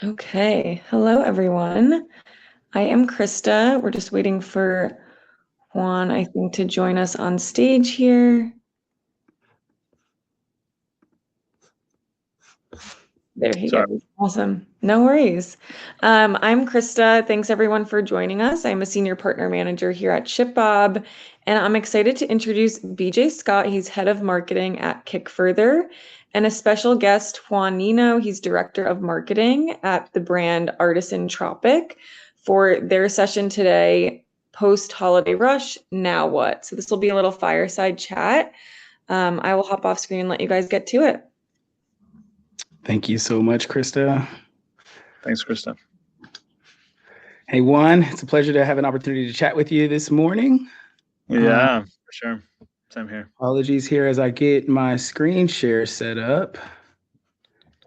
Okay. Hello, everyone. I am Krista. We're just waiting for Juan, I think, to join us on stage here. There he Sorry. goes. Awesome. No worries. I'm Krista. Thanks, everyone, for joining us. I'm a senior partner manager here at ShipBob, and I'm excited to introduce BJ Scott. He's head of marketing at Kickfurther, and a special guest, Juan Nino. He's director of marketing at the brand Artisan Tropic for their session today, post-holiday rush, now what? So this will be a little fireside chat. I will hop off screen and let you guys get to it. Thank you so much, Krista. Thanks, Krista. Hey, Juan, it's a pleasure to have an opportunity to chat with you this morning. Yeah, for sure. Same here. Apologies here as I get my screen share set up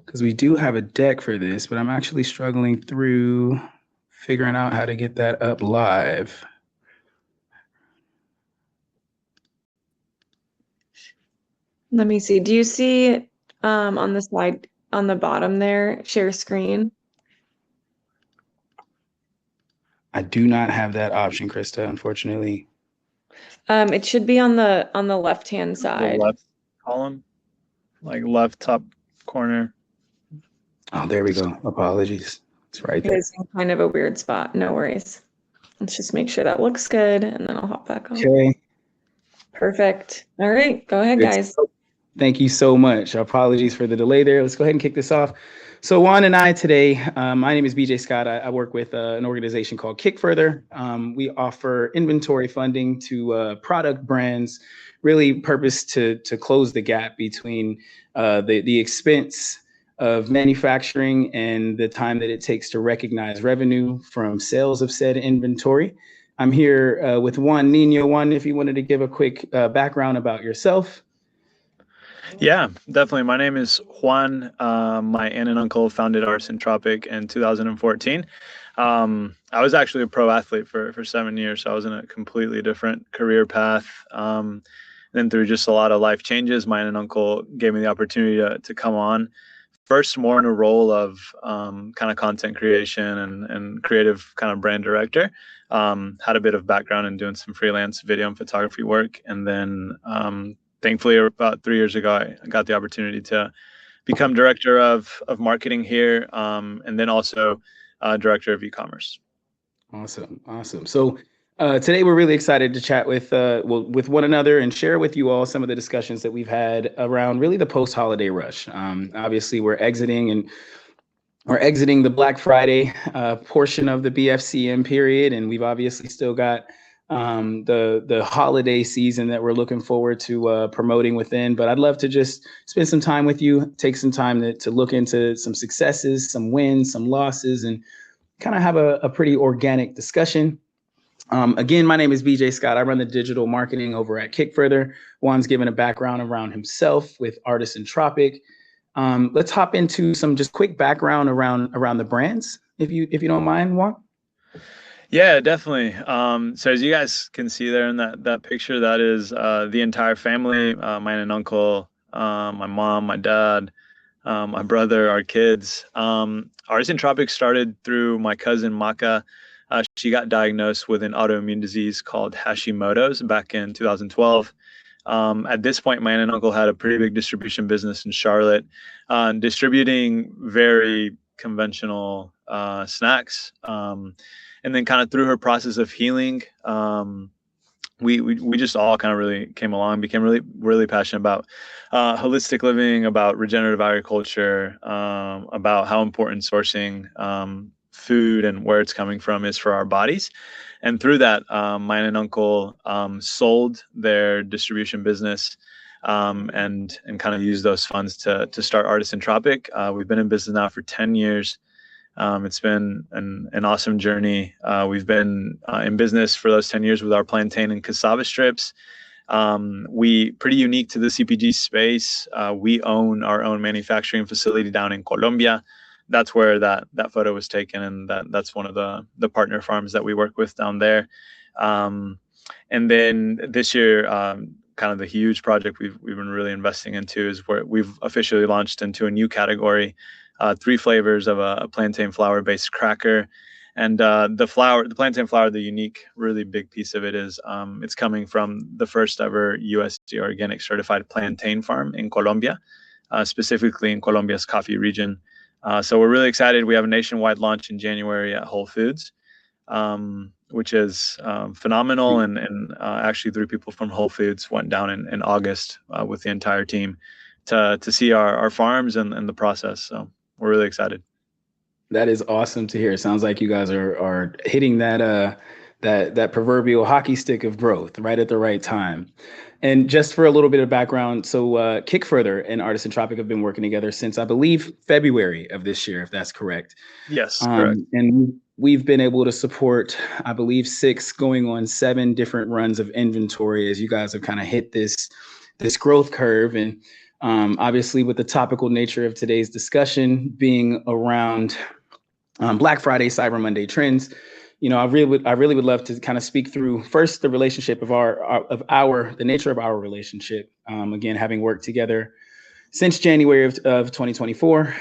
because we do have a deck for this, but I'm actually struggling through figuring out how to get that up live. Let me see. Do you see on the slide on the bottom there, share screen? I do not have that option, Krista, unfortunately. It should be on the left-hand The side. left column, like left top corner. Oh, there we go. Apologies. It's right It there. is in kind of a weird spot. No worries. Let's just make sure that looks good, and then I'll hop back on. Okay. Perfect. All right, go ahead, guys. Thank you so much. Apologies for the delay there. Let's go ahead and kick this off. So Juan and I today, my name is BJ Scott. I work with an organization called Kickfurther. We offer inventory funding to product brands, really purpose to close the gap between the expense of manufacturing and the time that it takes to recognize revenue from sales of said inventory. I'm here with Juan Nino. Juan, if you wanted to give a quick background about yourself. Yeah, definitely. My name is Juan. My aunt and uncle founded Artisan Tropic in 2014. I was actually a pro athlete for 7 years, so I was in a completely different career path. Then through just a lot of life changes, my aunt and uncle gave me the opportunity to come on. First, more in a role of kind of content creation and creative kind of brand director. Had a bit of background in doing some freelance video and photography work, and then thankfully, about 3 years ago, I got the opportunity to become director of marketing here, and then also director of e-commerce. Awesome. So today we're really excited to chat with one another and share with you all some of the discussions that we've had around really the post-holiday rush. Obviously, we're exiting the Black Friday portion of the BFCM period, and we've obviously still got the holiday season that we're looking forward to promoting within. But I'd love to just spend some time with you, take some time to look into some successes, some wins, some losses, and kind of have a pretty organic discussion. Again, my name is BJ Scott. I run the digital marketing over at Kickfurther. Juan's given a background around himself with Artisan Tropic. Let's hop into some just quick background around the brands, if you don't mind, Juan. Yeah, definitely. So as you guys can see there in that picture, that is the entire family, my aunt and uncle, my mom, my dad, my brother, our kids. Artisan Tropic started through my cousin Maka. She got diagnosed with an autoimmune disease called Hashimoto's back in 2012. At this point, my aunt and uncle had a pretty big distribution business in Charlotte, distributing very conventional snacks. And then kind of through her process of healing, we just all kind of really came along, became really passionate about holistic living, about regenerative agriculture, about how important sourcing food and where it's coming from is for our bodies. And through that, my aunt and uncle sold their distribution business and kind of used those funds to start Artisan Tropic. We've been in business now for 10 years. It's been an awesome journey. We've been in business for those 10 years with our plantain and cassava strips. We pretty unique to the CPG space. We own our own manufacturing facility down in Colombia. That's where that photo was taken, and that's one of the partner farms that we work with down there. And then this year, kind of the huge project we've been really investing into is where we've officially launched into a new category. 3 flavors of a plantain flour-based cracker. And the plantain flour, the unique, really big piece of it is it's coming from the first ever USDA organic certified plantain farm in Colombia, specifically in Colombia's coffee region. So we're really excited. We have a nationwide launch in January at Whole Foods, which is phenomenal. And actually 3 people from Whole Foods went down in August with the entire team to see our farms and the process. So we're really excited. That is awesome to hear. It sounds like you guys are hitting that proverbial hockey stick of growth right at the right time. And just for a little bit of background, so Kickfurther and Artisan Tropic have been working together since, I believe, February of this year, if that's correct. Yes, correct. And we've been able to support, I believe, 6 going on 7 different runs of inventory as you guys have kind of hit this growth curve. And obviously, with the topical nature of today's discussion being around Black Friday, Cyber Monday trends, I really would love to kind of speak through first the relationship of the nature of our relationship. Again, having worked together since January of 2024,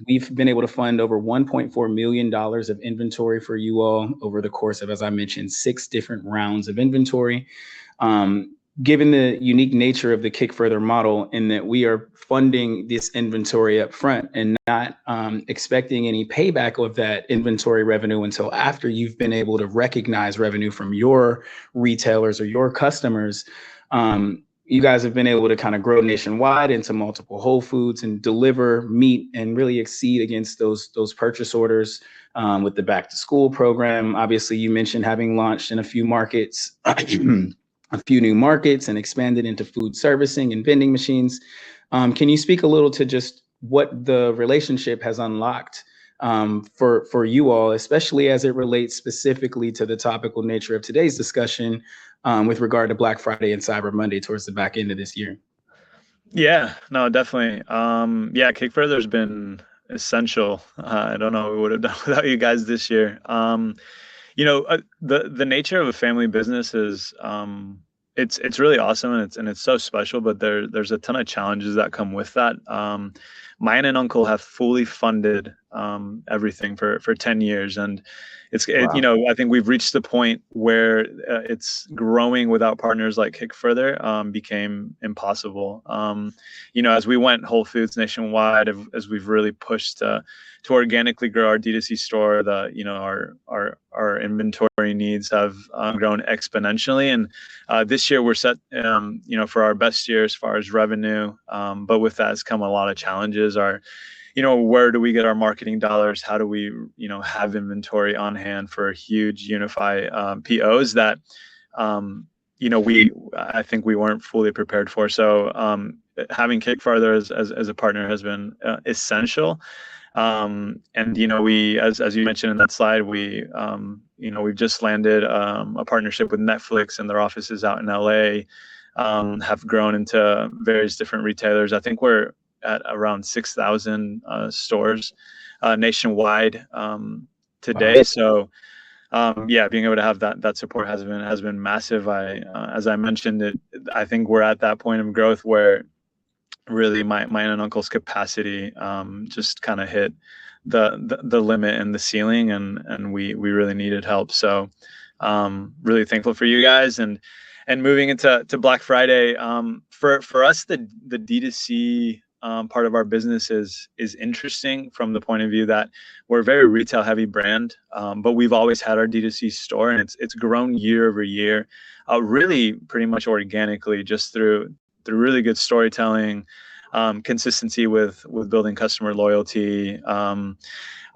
we've been able to fund over $1.4 million of inventory for you all over the course of, as I mentioned, 6 different rounds of inventory. Given the unique nature of the Kickfurther model in that we are funding this inventory up front and not expecting any payback of that inventory revenue until after you've been able to recognize revenue from your retailers or your customers, you guys have been able to kind of grow nationwide into multiple Whole Foods and deliver meat and really exceed against those purchase orders with the back to school program. Obviously, you mentioned having launched in a few markets. A few new markets and expanded into food servicing and vending machines. Can you speak a little to just what the relationship has unlocked for you all, especially as it relates specifically to the topical nature of today's discussion with regard to Black Friday and Cyber Monday towards the back end of this year? Yeah, no, definitely. Kickfurther has been essential. I don't know what we would have done without you guys this year. The nature of a family business is it's really awesome and it's so special, but there's a ton of challenges that come with that. My aunt and uncle have fully funded everything for 10 years, and wow. I think we've reached the point where it's growing without partners like Kickfurther became impossible. As we went Whole Foods nationwide, as we've really pushed to organically grow our D2C store, our inventory needs have grown exponentially. And this year we're set, for our best year as far as revenue. But with that has come a lot of challenges. Where do we get our marketing dollars? How do we, have inventory on hand for huge Unify POs that, I think we weren't fully prepared for. So having Kickfurther as a partner has been essential. We, as you mentioned in that slide, we've just landed a partnership with Netflix, and their offices out in LA have grown into various different retailers. I think we're at around 6,000 stores nationwide today. Wow. So being able to have that support has been massive. As I mentioned, I think we're at that point of growth where really my aunt and uncle's capacity just kind of hit the limit and the ceiling, and we really needed help. So really thankful for you guys. And moving into Black Friday, for us, the D2C part of our business is interesting from the point of view that we're a very retail heavy brand, but we've always had our D2C store, and it's grown year over year, really pretty much organically, just through really good storytelling, consistency with building customer loyalty,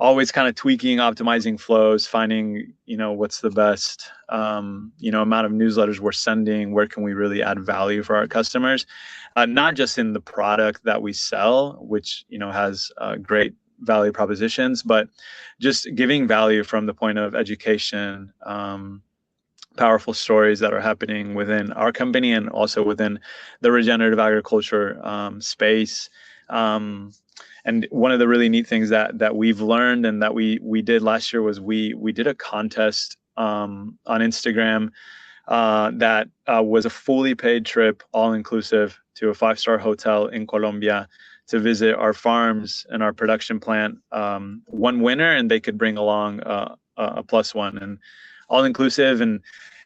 always kind of tweaking, optimizing flows, finding, what's the best, amount of newsletters we're sending, where can we really add value for our customers, not just in the product that we sell, which, has great value propositions, but just giving value from the point of education, powerful stories that are happening within our company and also within the regenerative agriculture space. And one of the really neat things that we've learned and that we did last year was we did a contest on Instagram that was a fully paid trip, all inclusive, to a 5-star hotel in Colombia to visit our farms and our production plant one winter, and they could bring along a plus one, and all inclusive. And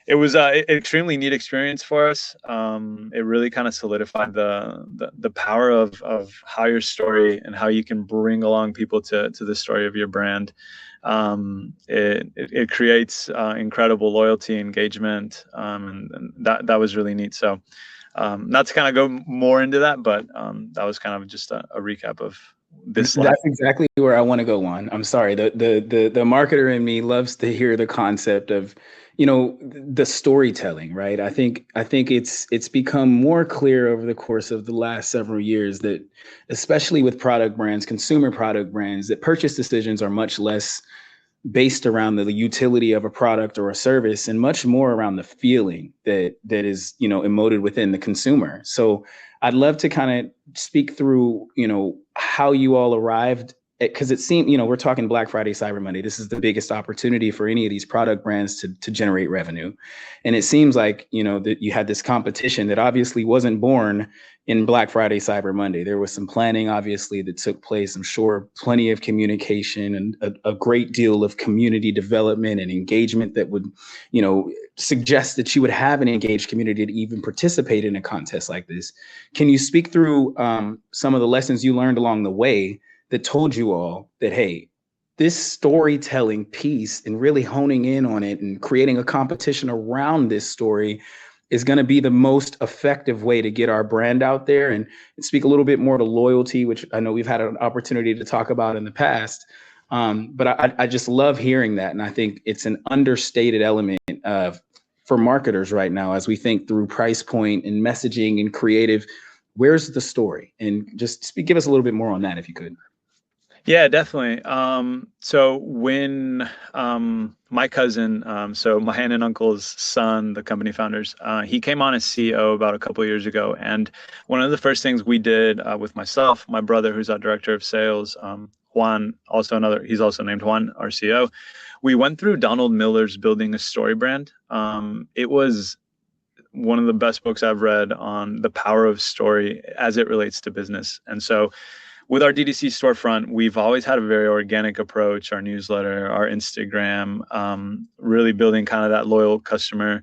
it was an extremely neat experience for us. It really kind of solidified the power of how your story and how you can bring along people to the story of your brand. It creates incredible loyalty, engagement, and that was really neat. So not to kind of go more into that, but that was kind of just a recap of this slide. That's exactly where I want to go on. I'm sorry. The marketer in me loves to hear the concept of, the storytelling, right? I think it's become more clear over the course of the last several years that, especially with product brands, consumer product brands, that purchase decisions are much less based around the utility of a product or a service, and much more around the feeling that is, emoted within the consumer. So I'd love to kind of speak through, how you all arrived, because it seemed, we're talking Black Friday, Cyber Monday. This is the biggest opportunity for any of these product brands to generate revenue. And it seems like, that you had this competition that obviously wasn't born in Black Friday, Cyber Monday. There was some planning, obviously, that took place. I'm sure plenty of communication and a great deal of community development and engagement that would, suggest that you would have an engaged community to even participate in a contest like this. Can you speak through some of the lessons you learned along the way that told you all that, hey, this storytelling piece and really honing in on it and creating a competition around this story is going to be the most effective way to get our brand out there, and speak a little bit more to loyalty, which I know we've had an opportunity to talk about in the past. But I just love hearing that. And I think it's an understated element for marketers right now, as we think through price point and messaging and creative. Where's the story? And just give us a little bit more on that, if you could. Yeah, definitely. So when my cousin, so my aunt and uncle's son, the company founders, he came on as CEO about a couple of years ago. And one of the first things we did with myself, my brother, who's our director of sales, Juan, he's also named Juan, our CEO. We went through Donald Miller's Building a Story Brand. It was one of the best books I've read on the power of story as it relates to business. And so with our DTC storefront, we've always had a very organic approach, our newsletter, our Instagram, really building kind of that loyal customer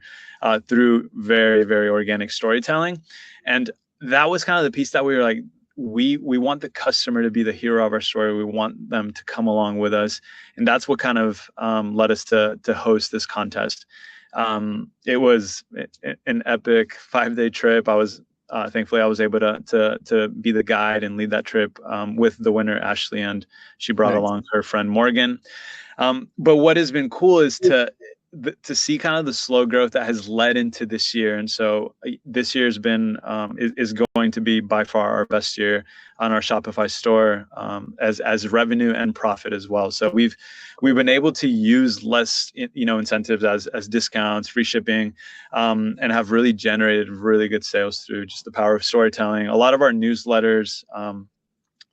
through very, very organic storytelling. And that was kind of the piece that we were like, we want the customer to be the hero of our story. We want them to come along with us. And that's what kind of led us to host this contest. It was an epic 5-day trip. Thankfully, I was able to be the guide and lead that trip with the winner, Ashley, and she brought along her friend Morgan. But what has been cool is to see kind of the slow growth that has led into this year. And so this year's been is going to be by far our best year on our Shopify store, as revenue and profit as well. So we've been able to use less incentives as discounts, free shipping, and have really generated really good sales through just the power of storytelling. A lot of our newsletters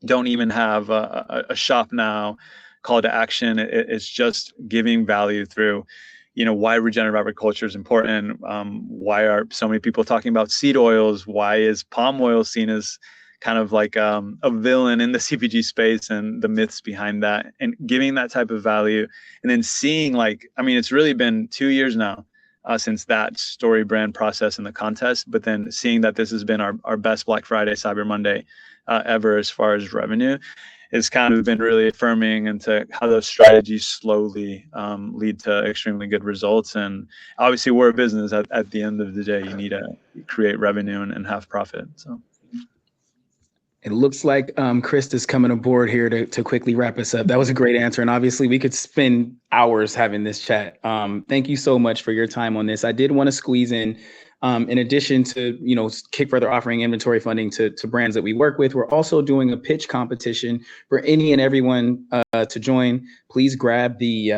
don't even have a shop now call to action. It's just giving value through why regenerative agriculture is important. Why are so many people talking about seed oils? Why is palm oil seen as kind of like a villain in the CPG space, and the myths behind that, and giving that type of value. And then seeing it's really been 2 years now since that story brand process in the contest, but then seeing that this has been our best Black Friday, Cyber Monday ever as far as revenue, has kind of been really affirming into how those strategies slowly lead to extremely good results. And obviously we're a business at the end of the day, you need to create revenue and have profit. So it looks like Krista's coming aboard here to quickly wrap us up. That was a great answer. And obviously we could spend hours having this chat. Thank you so much for your time on this. I did want to squeeze in addition to, Kickfurther offering inventory funding to brands that we work with, we're also doing a pitch competition for any and everyone to join. Please grab the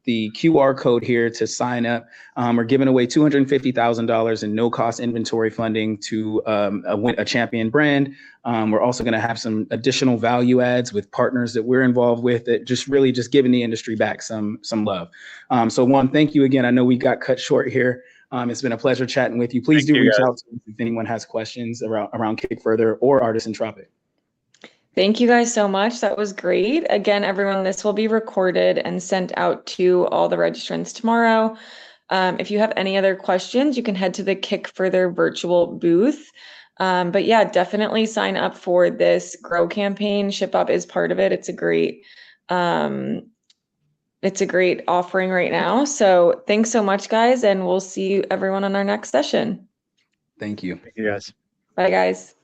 QR code here to sign up. We're giving away $250,000 in no-cost inventory funding to a champion brand. We're also going to have some additional value adds with partners that we're involved with that just really just giving the industry back some love. So Juan, thank you again. I know we got cut short here. It's been a pleasure chatting with you. Please do reach out to us if anyone has questions around Kickfurther or Artisan Tropic. Thank you guys so much. That was great. Again, everyone, this will be recorded and sent out to all the registrants tomorrow. If you have any other questions, you can head to the Kickfurther virtual booth. But yeah, definitely sign up for this Grow campaign. ShipUp is part of it. It's a great offering right now. So thanks so much, guys, and we'll see everyone on our next session. Thank you. Thank you, guys. Bye, guys.